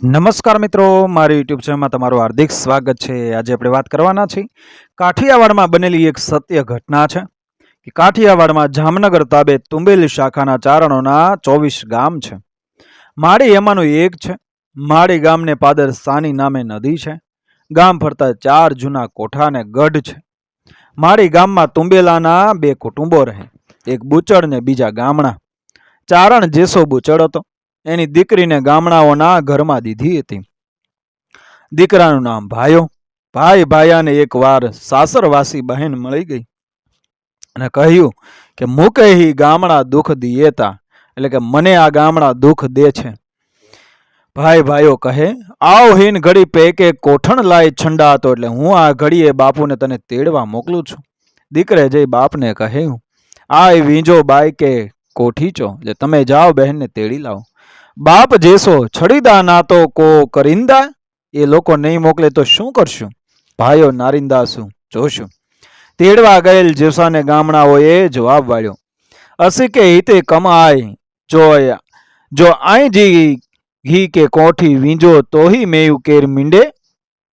નમસ્કાર મિત્રો, મારી યુટ્યુબ ચેનલમાં તમારું હાર્દિક સ્વાગત છે। આજે આપણે વાત કરવાના છીએ કાઠિયાવાડમાં બનેલી એક સત્ય ઘટના છે કે કાઠિયાવાડમાં જામનગર તાબે તુંબેલી શાખાના ચારણોના 24 ગામ છે। માળી એમાંનું એક છે। માળી ગામને પાદર સાની નામે નદી છે। ગામ ફરતા 4 જૂના કોઠા અને ગઢ છે। માળી ગામમાં તુંબેલાના 2 કુટુંબો રહે, એક બુચડ ને બીજા ગામણા। ચારણ જેસો બુચડ હતો, એની દીકરીને ગામડાઓના ઘરમાં દીધી હતી। દીકરાનું નામ ભાયો। ભાયાને એકવાર સાસરવાસી બહેન મળી ગઈ અને કહ્યું કે મૂકે હી ગામડા દુઃખ દિયેતા, એટલે કે મને આ ગામડા દુઃખ દે છે। ભાયો કહે આવ હીન ઘડી પેકે કોઠણ લાય છંડાતો, એટલે હું આ ઘડીએ બાપુને તને તેડવા મોકલું છું। દીકરે જઈ બાપને કહ્યું આ વીંજો બાઈ કે કોઠીચો, એટલે તમે જાઓ બહેનને તેડી લાવો। બાપ જેસો છડીદા ના તો કો કરિંદા, એ લોકો નહીં મોકલે તો શું કરશું? ભાઈઓ નારિંદા શું જોશું? તેડવા ગયેલ જેસાને ગામડાઓએ જવાબ વાળ્યો અસી કે હિતે કમાય જો આઈ જી ઘી કે કોઠી વીંજો તો હી મેયું કેર મીંડે,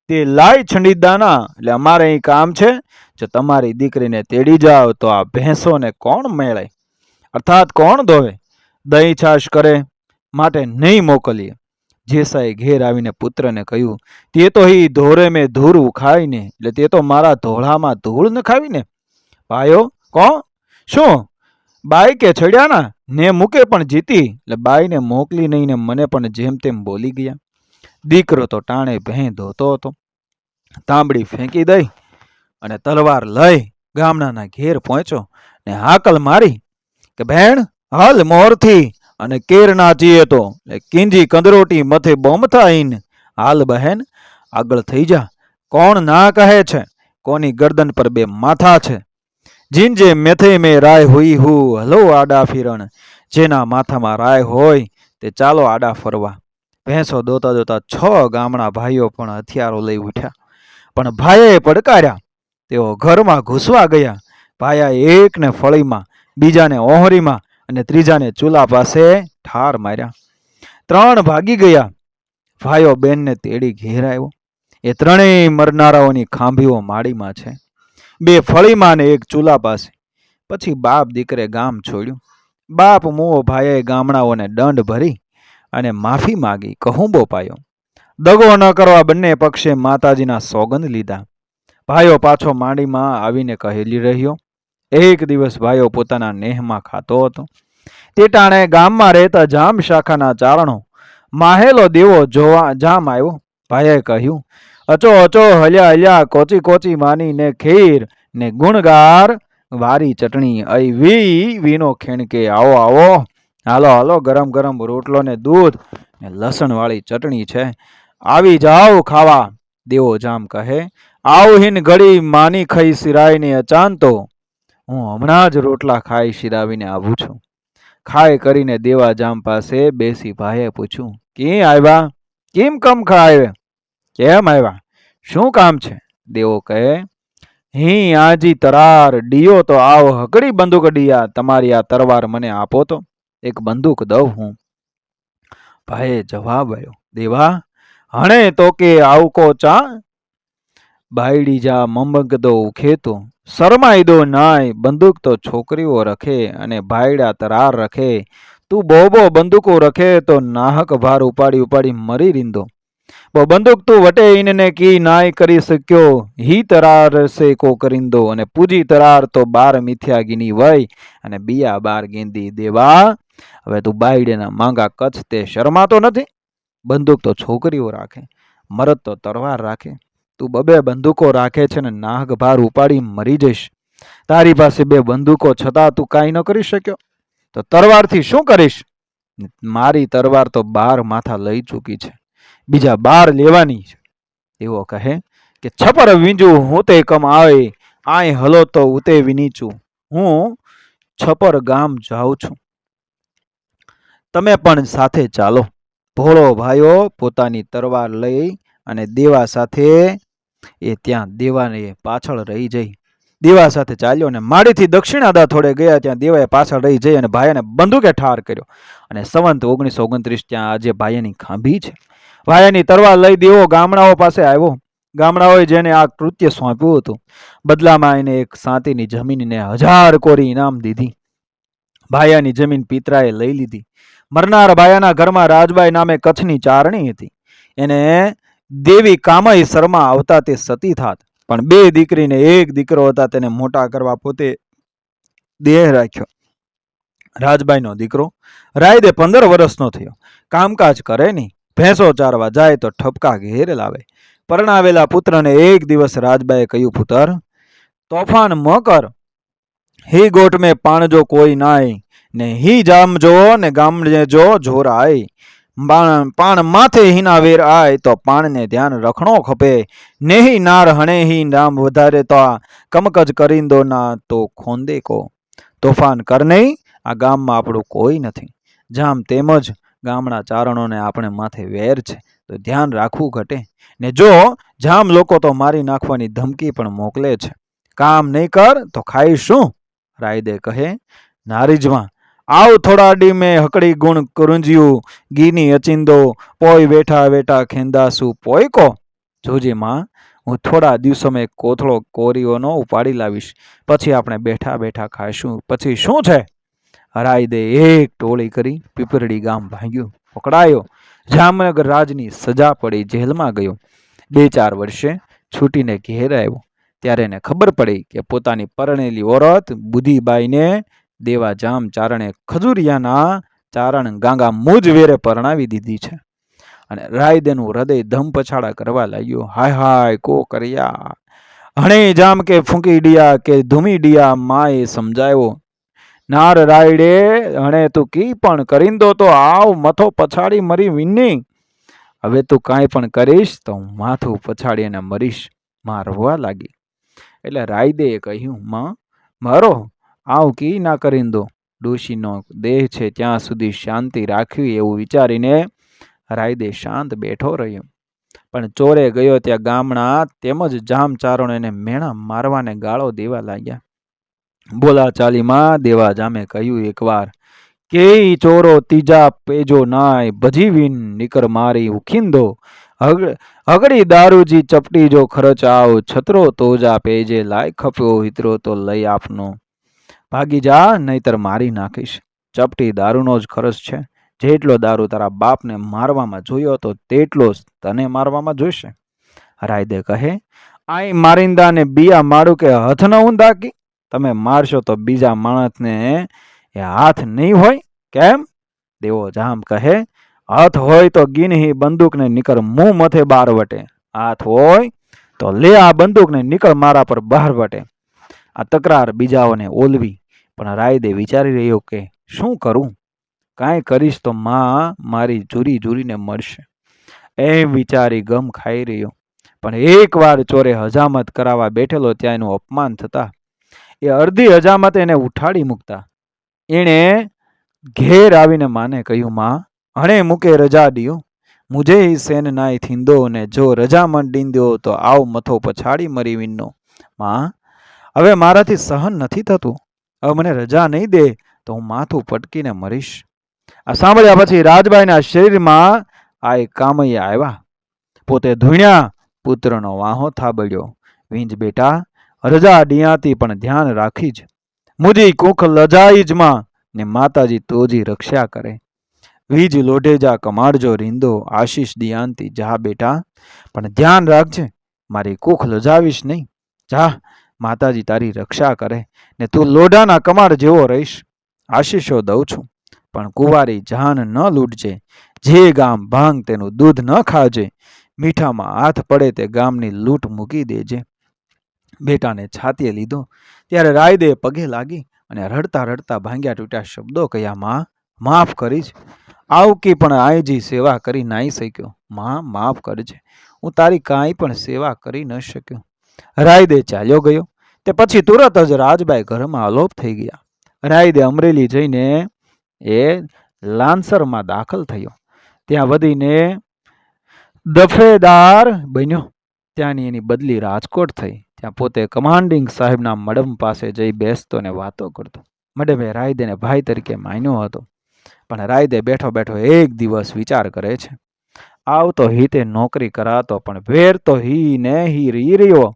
તે લાય છંડીદાના, એટલે અમારે અહીં કામ છે। જો તમારી દીકરીને તેડી જાઓ તો આ ભેંસોને કોણ મેળે, અર્થાત કોણ ધોવે? દહીં છાશ કરે માટે નહીં મોકલીએ। જેસાએ ઘેર આવીને પુત્રને કહ્યું તે તો હી ધોરે મેં ધૂળ ખાઈને, એટલે તે તો મારા ધોળામાં ધૂળ ન ખાવીને। ભાઈઓ કોણ શું બાઈ કે છડ્યાના ને મૂકે પણ જીતી, એટલે બાઈને મોકલી નહીં ને મને પણ જેમ તેમ બોલી ગયા। દીકરો તો ટાણે ભેં ધોતો હતો, તાંબડી ફેંકી દઈ અને તલવાર લઈ ગામડાના ઘેર પહોંચ્યો ને હાકલ મારી કે ભેણ હાલ મોરથી અને કેર ના ચીએ તો કિંજી કંદરોટી મથે બોમથા ઈન, હાલ બહેન આગળ થઈ જા। કોણ ના કહે છે? કોની ગરદન પર 2 માથા છે। જીંજે મેથે મેં રાય હુઈ હું, હલો આડા ફિરણ, જેના માથામાં રાય હોય તે ચાલો આડા ફરવા। ભેંસો દોતા દોતા 6 ગામના ભાઈઓ પણ હથિયારો લઈ ઉઠ્યા, પણ ભાઈએ પડકાર્યા। તેઓ ઘરમાં ઘૂસવા ગયા। ભાયા એકને ફળીમાં, બીજાને ઓહરીમાં અને ત્રીજાને ચૂલા પાસે ઠાર માર્યા। 3 ભાગી ગયા। ભાઈઓ બેનને તેડી ઘેર આવ્યો। એ ત્રણેય મરનારાઓની ખાંભીઓ માળીમાં છે, 2 ફળીમાં ને 1 ચૂલા પાસે। પછી બાપ દીકરે ગામ છોડ્યું। બાપ મુઓ ભાઈએ ગામડાઓને દંડ ભરી અને માફી માગી, કહુંબો પાયો। દગો ન કરવા બંને પક્ષે માતાજીના સોગંદ લીધા। ભાઈઓ પાછો માંડીમાં આવીને કહેલી રહ્યો। એક દિવસ ભાઈઓ પોતાના નેહમાં ખાતો હતો, તે ટાણે ગામમાં રહેતા જામ શાખાના ચારણો માહેલો દેવો જોવા જામ આવ્યો। ભાઈએ કહ્યું અચો અચો હલ્યા કોચી કોચી માની ને ખીર ને ગુણગાર વારી ચટણી, અઈ વીનો ખેણકે આવો આવો, હાલો હાલો ગરમ ગરમ રોટલો ને દૂધ ને લસણ વાળી ચટણી છે, આવી જાઓ ખાવા। દેવો જામ કહે આવ હિન ઘડી માની ખાઈ સિરાઈને અચાનતો, હું હમણાં જ રોટલા ખાઈ શિરાવીને આવું છું। ખાઈ કરીને દેવા જામ પાસે બેસી ભાઈએ પૂછ્યું કેમ આવ્યા, કેમ કમ ખાય, કેમ આવ્યા, શું કામ છે? દેવો કહે હી આજી તરાર ડીયો તો આવ હકડી બંદૂક ડીયા, તમારી આ તરવાર મને આપો તો 1 બંદૂક દઉં હું। ભાઈએ જવાબ આવ્યો દેવા હણે તો કે આવકો ચા, બાયડી જા મમગદો ઉખેતો, શરમાઈ દો નાય, બંદૂક તો છોકરીઓ રખે અને ભાઈડા તરાર રખે, તું બોબો બંદૂકો રખે તો નાહક ભાર ઉપાડી ઉપાડી મરી રીંદો। બંદૂક તું વટે ઇનને કી નાય કરી શક્યો, હી તરાર સે કો કરીંદો, અને પૂજી તરાર તો 12 મિથ્યા ગીની વય અને બિયા 12 ગેંદી। દેવા હવે તું બાયડીના માંગા કચ્છ તે શરમાતો નથી? બંદૂક તો છોકરીઓ રાખે, મરદ તો તરવાર રાખે, તું 2 બંદૂકો રાખે છે ને નાહક ભાર ઉપાડી મરી જઈશ। તારી પાસે 2 બંદૂકો છતાં તું કાંઈ ન કરી શક્યો તો તરવારથી શું કરીશ? મારી તરવાર તો 12 માથા લઈ ચૂકી છે, બીજા 12 લેવાની છે। એવો કહે કે છપર વીંજું હું તે કમ આવે, આય હલો તો ઉતે વિનીચું, હું છપર ગામ જાઉં છું, તમે પણ સાથે ચાલો। ભોળો ભાઈઓ પોતાની તરવાર લઈ અને દેવા સાથે એ ત્યાં દેવાને પાછળ રહી જઈ, દેવા સાથે ચાલ્યો અને માળીથી દક્ષિણાદા થોડે ગયા, ત્યાં દેવાએ પાછળ રહી જઈ અને ભાઈને બંદૂકે ઠાર કર્યો અને સંવંત 1929 ત્યાં આજે ભાઈની ખાંભી છે। ભાયાની તરવાર લઈ દેવો ગામડાઓ પાસે આવ્યો. ગામડાઓએ જેને આ કૃત્ય સોંપ્યું હતું, બદલામાં એને એક સાતીની જમીનને 1000 કોરી ઇનામ દીધી. ભાયાની જમીન પિતરાએ લઈ લીધી. મરનાર ભાયાના ઘરમાં રાજબાઈ નામે કચ્છની ચારણી હતી. એને દેવી કામઈ શર્મા આવતા તે સતી થાત, પણ 2 દીકરીને 1 દીકરો હતા. તેને મોટા કરવા પોતે દેહ રાખ્યો. રાજબાઈનો દીકરો રાયદે 15 વર્ષનો થયો. કામકાજ કરે નહીં, ભેંસો ચારવા જાય તો ઠપકા ઘેર લાવે. પરણાવેલા પુત્રને એક દિવસ રાજબાઈએ કહ્યું, પુત્ર તોફાન ન કર, હી ગોઠ में पाणजो कोई नाय, ने ही जामजो ने गामजे जो जोर आए. पाण माथे हीना वेर आए तो पाण ने ध्यान रखणो खपे. नेही नार हणे ही नाम વધારે તો કમકજ કરીંદો ના તો ખોંદે કો. તોફાન કર નહીં, આ ગામમાં આપણું કોઈ નથી. જામ તેમજ ગામના ચારણોને આપણે માથે વેર છે, તો ધ્યાન રાખવું ઘટે. ને જો જામ લોકો તો મારી નાખવાની ધમકી પણ મોકલે છે. કામ નહીં કર તો ખાઈ શું? રાયદે કહે, નારીજમાં આવ થોડાડી મેં હકડી ગુણ કરુંજ્યું ગીની અચિંદો પોઈ બેઠા બેઠા ખેંદાસુ પોઈકો. જોજી માં, હું થોડા દિવસોમાં એક કોથળો કોરીઓનો ઉપાડી લાવીશ, પછી આપણે બેઠા બેઠા ખાઈશું. પછી શું છે? રાયદે એક ટોળી કરી પીપરડી ગામ ભાગ્યું, પકડાયો. જામનગર રાજની સજા પડી, જેલમાં ગયો. 2-4 વર્ષે છૂટીને ઘેર આવ્યો. ત્યારે એને ખબર પડી કે પોતાની પરણેલી ઓરત બુધીબાઈને દેવા જામ ચારણે ખજુરિયાના ચારણ ગાંગા મુજ વેરે પરણાવી દીધી છે. અને રાયદેનું હૃદય ધમ પછાડા કરવા લાગ્યું. હાય હાય કો કર્યા, હણે જામ કે ફૂંકી ડિયા કે ધૂમી ડિયા. માએ સમજાયો, નાર રાયડે હણે તું કી પણ કરીંદો તો આવ મથો પછાડી મરી વિની. હવે તું કાંઈ પણ કરીશ તો હું માથું પછાડી અને મરીશ. માં રોવા લાગી. એટલે રાયદેએ કહ્યું, માં મારો આવ કી ના કરીંદો. ડોશીનો દેહ છે ત્યાં સુધી શાંતિ રાખવી, એવું વિચારીને રાયદે શાંત બેઠો રહ્યો. પણ ચોરે ગયો ત્યાં ગામના તેમજ જામ ચારણો એને મેણા મારવાને ગાળો દેવા લાગ્યા. બોલા ચાલીમાં દેવા જામે કહ્યું એકવાર, કે ચોરો ત્રીજા પેજો નાય ભજીવીન નીકર મારી ઉખીંદો. હગડી દારૂજી ચપટી જો ખર્ચ આવ, છતરો તોજા પેજે લાય ખપ્યો હિતરો તો લઈ આપનો. ભાગી જા, નહીતર મારી નાખીશ. ચપટી દારૂનો જ ખર્ચ છે. જેટલો દારૂ તારા બાપને મારવામાં જોયો તો તેટલો જ તને મારવામાં જોઈશે. રાયદે કહે, આઈ મારિંદાને બિયા મારું કે હથ ન ઊંધાકી. તમે મારશો તો બીજા માણસને એ હાથ નહીં હોય કેમ? દેવો જામ કહે, હાથ હોય તો ગીનહી બંદૂકને નીકળ મું મથે બાર વટે. હાથ હોય તો લે આ બંદૂકને નીકળ મારા પર બહાર વટે. આ તકરાર બીજાઓને ઓલવી, પણ રાયદે વિચારી રહ્યો કે શું કરું? કાંઈ કરીશ તો માં મારી જુરી જુરીને મળશે. એમ વિચારી ગમ ખાઈ રહ્યો. પણ એકવાર ચોરે હજામત કરાવવા બેઠેલો ત્યાં એનું અપમાન થતા એ અડધી હજામત એને ઉઠાડી મૂકતા એણે ઘેર આવીને માને કહ્યું, માં હણે મૂકે રજા દિયો, મુझे ही सेन नाय थींदो, ने जो रजामत दींदो तो आव मथो पछाड़ी मरी विनो. માં હવે મારાથી સહન નથી થતું, હવે મને રજા નહીં દે તો હું માથું પટકીને મરીશ. આ સાંભળ્યા પછી રાજબાઈના શરીરમાં આ એક કામૈયા આવ્યા. પોતે ધૂણ્યા, પુત્રનો વાહો થાબડ્યો. વીંજ બેટા, રજા ડિયાતી પણ ધ્યાન રાખીજ. મુજી કુખ લજાઈજમાં, ને માતાજી તોજી રક્ષા કરે. વીજ લોઢેજા કમાડજો રીંદો, આશીષ દિયાંતી. જા બેટા, પણ ધ્યાન રાખજે, મારી કુખ લજાવીશ નહીં. જા, માતાજી તારી રક્ષા કરે, ને તું લોઢાના કમાડ જેવો રહીશ. આશીષો દઉં છું, પણ કુંવારી જાન ન લૂંટજે. જે ગામ ભાંગ તેનું દૂધ ન ખાજે. મીઠામાં હાથ પડે તે ગામની લૂંટ મૂકી દેજે. બેટાને છાતીએ લીધો ત્યારે રાયદે પગે લાગી અને રડતા રડતા ભાંગ્યા તૂટ્યા શબ્દો કહ્યા, માં માફ કરીશ, આવકી પણ આયજી સેવા કરી નાઈ શક્યો. માં માફ કરજે, હું તારી કાંઈ પણ સેવા કરી ન શક્યો. રાયદે ચાલ્યો ગયો. તે પછી તુરત જ રાજબાઈ ઘરમાં અલોપ થઈ ગયા. રાયદે અમરેલી જઈને એ લાંસરમાં દાખલ થયો. ત્યાં વધીને દફેદાર બન્યો. ત્યાંની એની બદલી રાજકોટ થઈ. ત્યાં પોતે કમાન્ડિંગ સાહેબના મડમ પાસે જઈ બેસતો ને વાતો કરતો. મડમે રાયદેને ભાઈ તરીકે માન્યો હતો. પણ રાયદે બેઠો બેઠો એક દિવસ વિચાર કરે છે, આવ તો હિતે નોકરી કરાતો, પણ વેર તો હી ને હી રહી રહ્યો.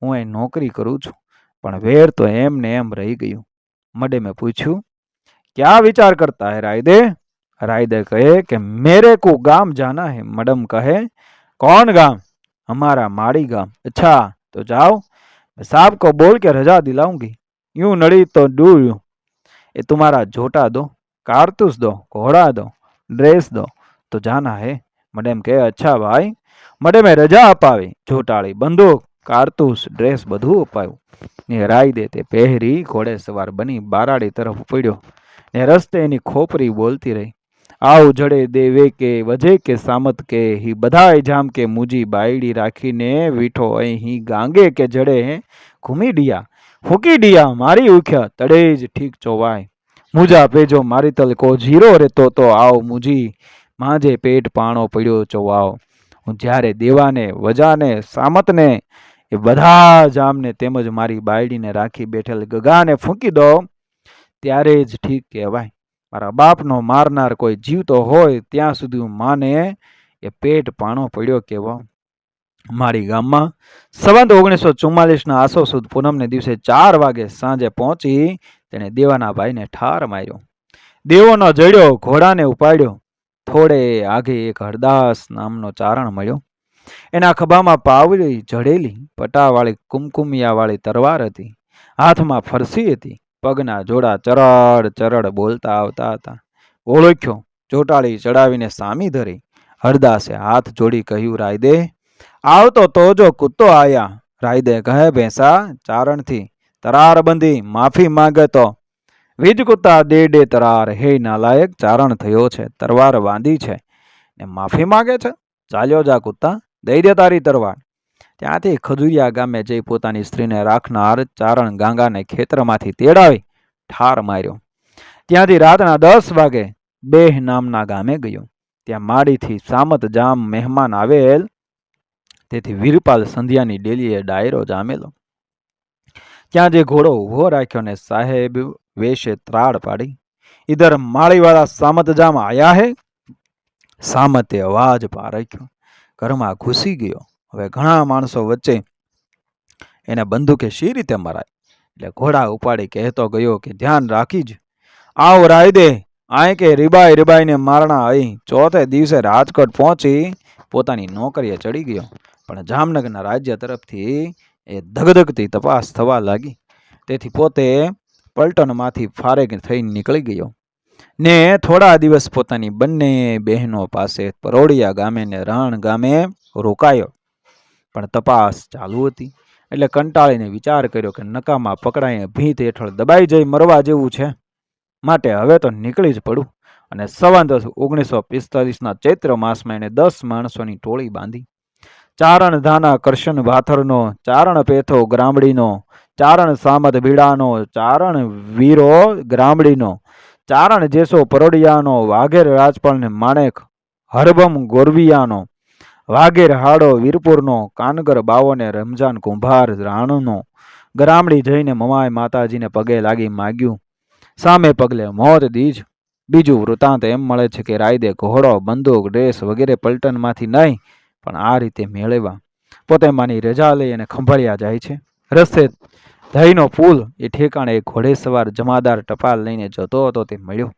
હું અહીં નોકરી કરું છું, પણ વેર તો એમ ને એમ રહી ગયું. મડેમે પૂછ્યું, क्या विचार करता है रायदे? रायदे कहे कि मेरे को गांव जाना है। मडम कहे, कौन गांव? हमारा माड़ी गांव। अच्छा तो जाओ, मैं साहब को बोल के रजा दिलाऊंगी। यूं नड़ी तो डू यूं, ये तुम्हारा झोटा दो, कारतूस दो, घोड़ा दो, ड्रेस दो, तो जाना है। मडम कहे, अच्छा भाई। मडमे रजा अपावी, झोटाड़ी बंदूक, कारतूस, ड्रेस बधु अपाव्યું ને રાયદે તે પહેરી ઘોડે સવાર બની બારાડી તરફ પડ્યો ને રસ્તે એની ખોપરી બોલતી રહી, આવ જડે દેવે કે વજે કે સામત કે હી બધાય જામ કે મુજી બાયડી રાખીને વીઠો અહીં ગાંગે કે જડે ઘૂમી ડિયા ફૂકી ડિયા મારી ઉખ્યા તડે જ ઠીક ચોવાય મુજા પેજો મારી તલ કો જીરો રેતો તો આવ મુજી માંજે પેટ પાણો પડ્યો ચોવાવ. હું જ્યારે દેવાને વજાને સામતને એ બધા જામને તેમજ મારી બાયડીને રાખી બેઠેલ ગગાને ફૂંકી દો ત્યારે જ ઠીક કહેવાય. મારા બાપનો મારનાર કોઈ જીવતો હોય ત્યાં સુધી હું માને એ પેટ પાણો પડ્યો કહેવા. મારી ગામમાં સંવંત 1944ના આસો સુદ પૂનમને દિવસે 4 વાગે સાંજે પહોંચી તેણે દેવાના ભાઈને ઠાર માર્યો. દેવોનો જડ્યો, ઘોડાને ઉપાડ્યો. થોડે આગે એક હરદાસ નામનો ચારણ મળ્યો. એના ખભામાં પાવડી જડેલી પટાવાળી કુમકુમિયાવાળી તરવાર હતી, હાથમાં ફરસી હતી, પગના જોડા ચરડ ચરડ બોલતા આવતા હતા. ઓળખ્યો, ચોટાળી ચડાવીને સામી ધરી. હરદાસે હાથ જોડી કહ્યું, રાયદે આવતો તો જો કૂતો આયા. રાયદે કહે, ભેંસા ચારણથી તરાર બંધી માફી માંગે તો વીજ કૂતા ડે તરાર. હે નાલાયક, ચારણ થયો છે, તરવાર બાંધી છે ને માફી માંગે છે? ચાલ્યો જા કૂતા, દઈ દે તારી તરવાર. ત્યાંથી ખજુરિયા ગામે જઈ પોતાની સ્ત્રીને રાખનાર ચારણ ગાંગાને ખેતરમાંથી તેડાવી ઠાર માર્યો. ત્યાંથી રાતના 10 વાગે બેહ નામના ગામે ગયો. ત્યાં માડીથી સામત જામ મહેમાન આવેલ, તેથી વીરપાલ સંધ્યાની ડેલીએ ડાયરો જામેલો. ત્યાં જે ઘોડો ઊભો રાખ્યો ને સાહેબ વેશે ત્રાડ પાડી, ઇધર માળીવાળા સામત જામ આયા હે. સામતે અવાજ પારખ્યો, ઘરમાં ઘૂસી ગયો. હવે ઘણા માણસો વચ્ચે એને બંદૂકે શી રીતે મરાય? એટલે ઘોડા ઉપાડી કહેતો ગયો કે ધ્યાન રાખીજ. આવ રાયદે, આય કે રીબાઈ રીબાઈને મારણા અહીં. ચોથે દિવસે રાજકોટ પહોંચી પોતાની નોકરીએ ચડી ગયો. પણ જામનગરના રાજ્ય તરફથી એ ધગધગતી તપાસ થવા લાગી. તેથી પોતે પલટનમાંથી ફારેગ થઈ નીકળી ગયો ને થોડા દિવસ પોતાની બંને બહેનો પાસે પરોડિયા ગામે ને રણ ગામે રોકાયો. પણ તપાસ ચાલુ હતી એટલે કંટાળીને વિચાર કર્યો કે નકામા પકડાઈને ભીત હેઠળ દબાઈ જઈ મરવા જેવું છે, માટે હવે તો નીકળી જ પડું. અને સંવંત 1945ના ચૈત્ર માસમાં એને 10 માણસોની ટોળી બાંધી. ચારણ ધાના કરશન ભાથરનો, ચારણ પેથો ગ્રામડીનો, ચારણ સામત ભીડાનો, ચારણ વીરો ગ્રામડીનો, ચારણ જેસો પરોડિયાનો, વાઘેર રાજપાલને માણેક હરબમ ગોરવિયાનો, વાઘેર હાડો વીરપુરનો, કાનગર બાવોને રમજાન કુંભાર રાણનો. ગ્રામડી જઈને મમાય માતાજીને પગે લાગી માગ્યું, સામે પગલે મોત દીજ. બીજું વૃત્તાંત એમ મળે છે કે રાયદે ઘોડો, બંદૂક, ડ્રેસ વગેરે પલટનમાંથી નહીં પણ આ રીતે મેળવ્યા. પોતે માની રજા લઈ અને ખંભાળિયા જાય છે. રસ્તે દહીંનો પુલ એ ઠેકાણે એક ઘોડેસવાર જમાદાર ટપાલ લઈને જતો હતો તે મળ્યો.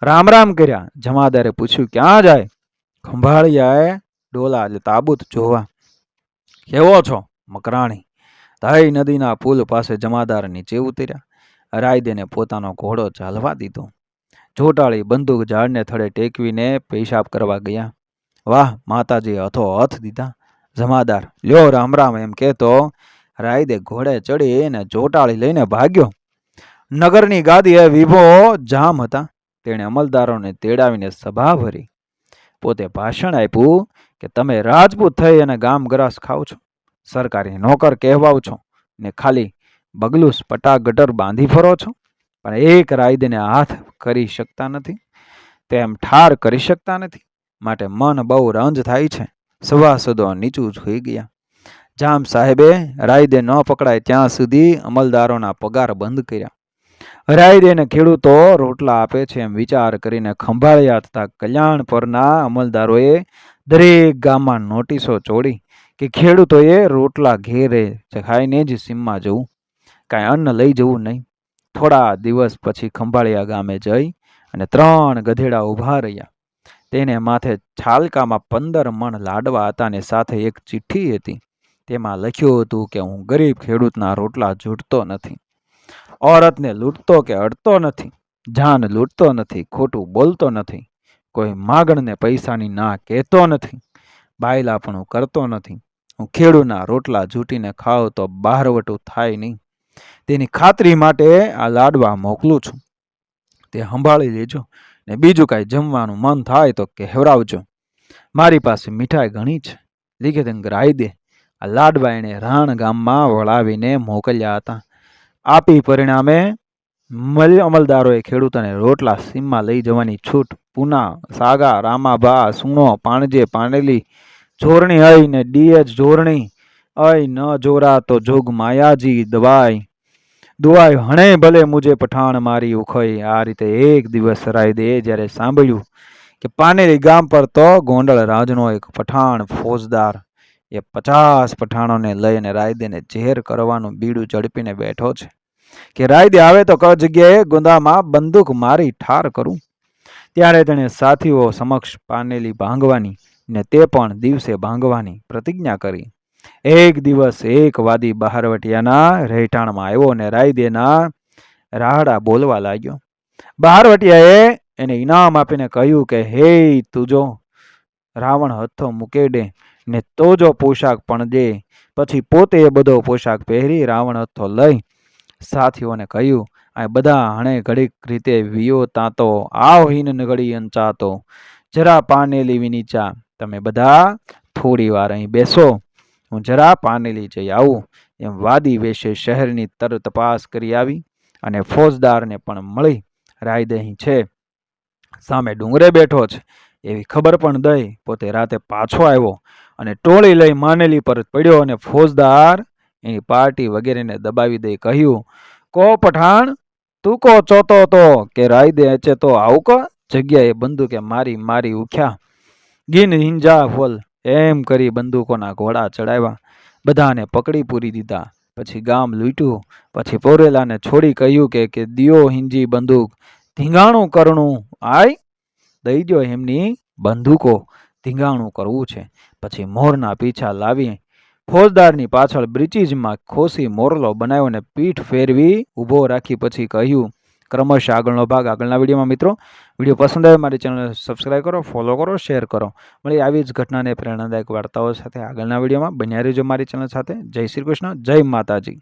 રામ રામ કર્યા. જમાદારે પૂછ્યું, ક્યાં જાય? ખંભાળિયાએ ડોલા એટલે તાબૂત જોવા. કેવો છો? મકરાણી. દહી નદીના પુલ પાસે જમાદાર નીચે ઉતર્યા. રાયદેને પોતાનો ઘોડો ચાલવા દીધો. જોટાળી બંદૂક ઝાડને થડે ટેકવીને પેશાબ કરવા ગયા. વાહ, માતાજી હથો હથ દીધા. જમાદાર લ્યો રામ રામ એમ કહેતો રાયદે ઘોડે ચડી ને જોટાળી લઈને ભાગ્યો. નગરની ગાદીએ વિભો જામ હતા. તેણે અમલદારોને તેડાવીને સભા ભરી. પોતે ભાષણ આપ્યું કે તમે રાજપૂત થઈ અને ગામ ગ્રાસ ખાવ છો, સરકારી નોકર કહેવાવ છો ને ખાલી બગલુસ પટા ગટર બાંધી ફરો છો, પણ એક રાયદેને હાથ કરી શકતા નથી, તેમ ઠાર કરી શકતા નથી. માટે મન બહુ રંજ થાય છે. સભાસદો નીચું જોઈ ગયા. જામ સાહેબે રાયદે ન પકડાય ત્યાં સુધી અમલદારોના પગાર બંધ કર્યા. હરાઈ દઈને ખેડૂતો રોટલા આપે છે એમ વિચાર કરીને ખંભાળિયા તથા કલ્યાણ પરના અમલદારોએ દરેક ગામમાં નોટિસો ચોડી કે ખેડૂતોએ રોટલા ઘેરે ખાઈને જ સીમમાં જવું, કાંઈ અન્ન લઈ જવું નહીં. થોડા દિવસ પછી ખંભાળિયા ગામે જઈ અને 3 ગધેડા ઊભા રહ્યા. તેને માથે છાલકામાં 15 મણ લાડવા હતા અને સાથે એક ચિઠ્ઠી હતી. તેમાં લખ્યું હતું કે હું ગરીબ ખેડૂતના રોટલા જૂટતો નથી, औरतને લૂંટતો કે અડતો નથી, જાન લૂંટતો નથી, ખોટું બોલતો નથી, કોઈ માગણને પૈસાની ના કહેતો નથી, બાયલાપણું કરતો નથી. હું ખેડૂતના રોટલા જૂટીને ખાવ તો બહારવટું થાય નહીં. તેની ખાતરી માટે આ લાડવા મોકલું છું. તે સંભાળી લેજો ને બીજું કાંઈ જમવાનું મન થાય તો કહેવરાવજો. મારી પાસે મીઠાઈ ઘણી છે, લીખે રાઈ દે. આ લાડવા એણે રાણ ગામમાં વળાવીને મોકલ્યા હતા. આપી પરિણામે અમલદારોએ ખેડૂતોને રોટલા સીમમાં લઈ જવાની છૂટ પૂના, સાગા, રામાબા, સુણો, પાણજે, પાણેલી, જોરણી અઈ ને ડીએચ જોરણી અઈ ન જોરા તો જોગ માયાજી દુઆઈ હણે ભલે મુજે પઠાણ મારી ઉખઈ. આ રીતે એક દિવસ રાયદે જ્યારે સાંભળ્યું કે પાનેરી ગામ પર તો ગોંડલ રાજનો એક પઠાણ ફોજદાર એ 50 પઠાણોને લઈને રાયદેને ઝેર કરવાનું બીડું ઝડપીને બેઠો છે કે રાયદે આવે તો કઈ જગ્યાએ ગુંદામાં બંદૂક મારી ઠાર કરું. ત્યારે તેણે સાથીઓ સમક્ષ પાનેલી ભાંગવાની ને તે પણ દિવસે ભાંગવાની પ્રતિજ્ઞા કરી. એક દિવસ એક વાદી બહારવટિયાના રહેઠાણમાં આવ્યો ને રાયદેના રાહડા બોલવા લાગ્યો. બહારવટિયાએ એને ઇનામ આપીને કહ્યું કે હે તુજો રાવણ હથો મૂકેડે ને તોજો પોશાક પણ દે. પછી પોતે એ બધો પોશાક પહેરી રાવણ હથો લઈ સાથીઓને કહ્યું, આ બધા હણે ઘડીક રીતે વિયો તાતો આવ હિન ઘડી અંચાતો, જરા પાનેલી વિનીચા. તમે બધા થોડી વાર અહીં બેસો, હું જરા પાનેલી જઈ આવું. એમ વાદી વેશે શહેરની તપાસ કરી આવી અને ફોજદારને પણ મળી રાયદે અહીં છે, સામે ડુંગરે બેઠો છે એવી ખબર પણ દઈ પોતે રાતે પાછો આવ્યો અને ટોળી લઈ માનેલી પર પડ્યો અને ફોજદાર એની પાર્ટી વગેરેને દબાવી દઈ કહ્યું, કો પઠાણ તું કો ચોતો તો કે રાયદે અચે તો આવું કો જગ્યાએ બંદૂકે મારી મારી ઉખ્યા, ગીન હિંજા ફોલ. એમ કરી બંદૂકોના ઘોડા ચડાવ્યા, બધાને પકડી પૂરી દીધા. પછી ગામ લૂંટ્યું. પછી પોરેલાને છોડી કહ્યું કે દિયો હિંજી બંદૂક, ધીંગાણું કરણું આય દઈ દો એમની બંદૂકો, ધીંગાણું કરવું છે. પછી મોરના પીછા લાવી ફોજદારની પાછળ બ્રિચીજમાં ખોસી મોરલો બનાવ્યો ને પીઠ ફેરવી ઊભો રાખી પછી કહ્યું. ક્રમશઃ આગળનો ભાગ આગળના વિડીયોમાં. મિત્રો, વિડીયો પસંદ આવે મારી ચેનલ સબસ્ક્રાઈબ કરો, ફોલો કરો, શેર કરો. મળી આવી જ ઘટનાને પ્રેરણાદાયક વાર્તાઓ સાથે આગળના વિડીયોમાં. બન્યા રહેજો મારી ચેનલ સાથે. જય શ્રી કૃષ્ણ, જય માતાજી.